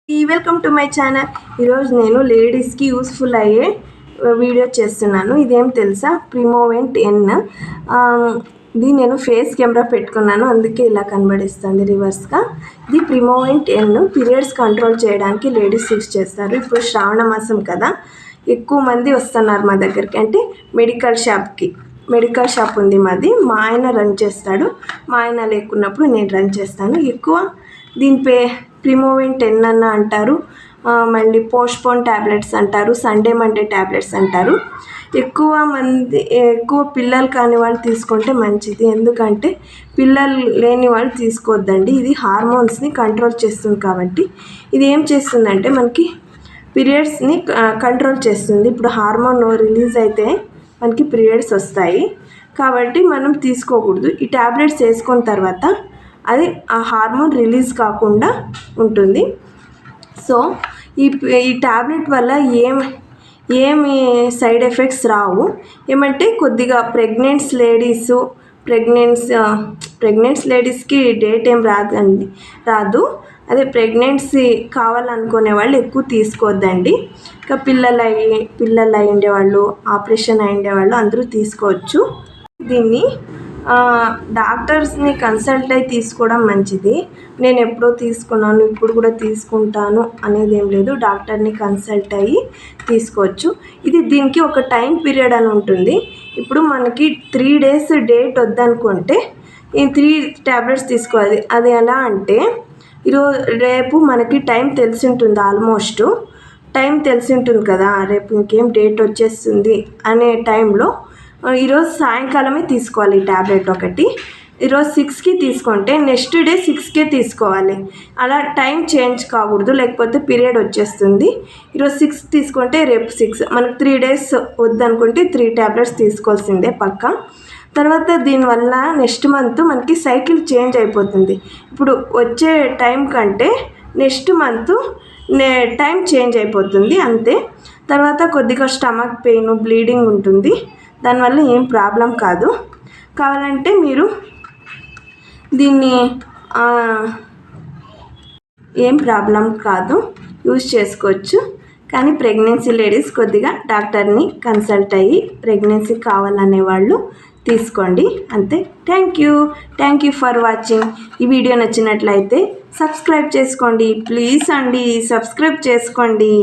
Welcome to my channel. ఈరోజు నేను లేడీస్కి యూస్ఫుల్ అయ్యే వీడియో చేస్తున్నాను. ఇదేం తెలుసా, ప్రిమోవెంట్ ఎన్. ఇది నేను ఫేస్ కెమెరా పెట్టుకున్నాను, అందుకే ఇలా కనబడిస్తుంది రివర్స్గా. ఇది ప్రిమోవెంట్ ఎన్ పీరియడ్స్ కంట్రోల్ చేయడానికి లేడీస్ యూస్ చేస్తారు. ఇప్పుడు శ్రావణ మాసం కదా, ఎక్కువ మంది వస్తున్నారు మా దగ్గరికి. అంటే మెడికల్ షాప్ ఉంది మాది. మా ఆయన రన్ చేస్తాడు, మా ఆయన లేకున్నప్పుడు నేను రన్ చేస్తాను. ఎక్కువ దీని ప్రిమోవెంట్ 10 అన్న అంటారు, మళ్ళీ పోస్ట్పోన్ ట్యాబ్లెట్స్ అంటారు, సండే మండే ట్యాబ్లెట్స్ అంటారు. ఎక్కువ పిల్లలు కాని వాళ్ళు తీసుకుంటే మంచిది, ఎందుకంటే పిల్లలు లేని వాళ్ళు తీసుకోవద్దండి. ఇది హార్మోన్స్ని కంట్రోల్ చేస్తుంది కాబట్టి. ఇది ఏం చేస్తుందంటే మనకి పీరియడ్స్ని కంట్రోల్ చేస్తుంది. ఇప్పుడు హార్మోన్ రిలీజ్ అయితే మనకి పీరియడ్స్ వస్తాయి కాబట్టి మనం తీసుకోకూడదు. ఈ ట్యాబ్లెట్స్ వేసుకున్న తర్వాత అది ఆ హార్మోన్ రిలీజ్ కాకుండా ఉంటుంది. సో ఈ ట్యాబ్లెట్ వల్ల ఏమి సైడ్ ఎఫెక్ట్స్ రావు. ఏమంటే కొద్దిగా ప్రెగ్నెంట్స్ లేడీస్కి డేట్ ఏం రాదు. అదే ప్రెగ్నెన్సీ కావాలనుకునే వాళ్ళు ఎక్కువ తీసుకోవద్దండి. ఇంకా పిల్లలు అయి ఉండేవాళ్ళు, ఆపరేషన్ అయి ఉండేవాళ్ళు అందరూ తీసుకోవచ్చు. దీన్ని డాక్టర్స్ని కన్సల్ట్ అయి తీసుకోవడం మంచిది. నేను ఎప్పుడో తీసుకున్నాను, ఇప్పుడు కూడా తీసుకుంటాను అనేది ఏం లేదు. డాక్టర్ని కన్సల్ట్ అయ్యి తీసుకోవచ్చు. దీనికి ఒక టైం పీరియడ్ అని ఉంటుంది. ఇప్పుడు మనకి 3 days డేట్ వద్దనుకుంటే ఈ 3 ట్యాబ్లెట్స్ తీసుకోవాలి. అది ఎలా అంటే, రేపు మనకి టైం తెలిసి ఉంటుంది, ఆల్మోస్ట్ టైం తెలిసి ఉంటుంది కదా, రేపు ఇంకేం డేట్ వచ్చేస్తుంది అనే టైంలో ఈరోజు సాయంకాలమే తీసుకోవాలి ఈ ట్యాబ్లెట్ ఒకటి. ఈరోజు 6కి తీసుకుంటే నెక్స్ట్ డే 6కే తీసుకోవాలి. అలా టైం చేంజ్ కాకూడదు, లేకపోతే పీరియడ్ వచ్చేస్తుంది. ఈరోజు 6 తీసుకుంటే రేపు 6. మనకు 3 days వద్దనుకుంటే 3 ట్యాబ్లెట్స్ తీసుకోవాల్సిందే పక్కా. తర్వాత దీనివల్ల నెక్స్ట్ మంత్ మనకి సైకిల్ చేంజ్ అయిపోతుంది. ఇప్పుడు వచ్చే టైం కంటే నెక్స్ట్ మంత్ టైం చేంజ్ అయిపోతుంది అంతే. తర్వాత కొద్దిగా స్టమక్ పెయిన్, బ్లీడింగ్ ఉంటుంది. దానివల్ల ఏం ప్రాబ్లం కాదు. కావాలంటే మీరు దీన్ని ఏం ప్రాబ్లం కాదు, యూజ్ చేసుకోవచ్చు. కానీ ప్రెగ్నెన్సీ లేడీస్ కొద్దిగా డాక్టర్ని కన్సల్ట్ అయ్యి ప్రెగ్నెన్సీ కావాలనే వాళ్ళు తీసుకోండి అంతే. Thank you for watching. ఈ వీడియో నచ్చినట్లయితే సబ్స్క్రైబ్ చేసుకోండి ప్లీజ్ అండి, సబ్స్క్రైబ్ చేసుకోండి.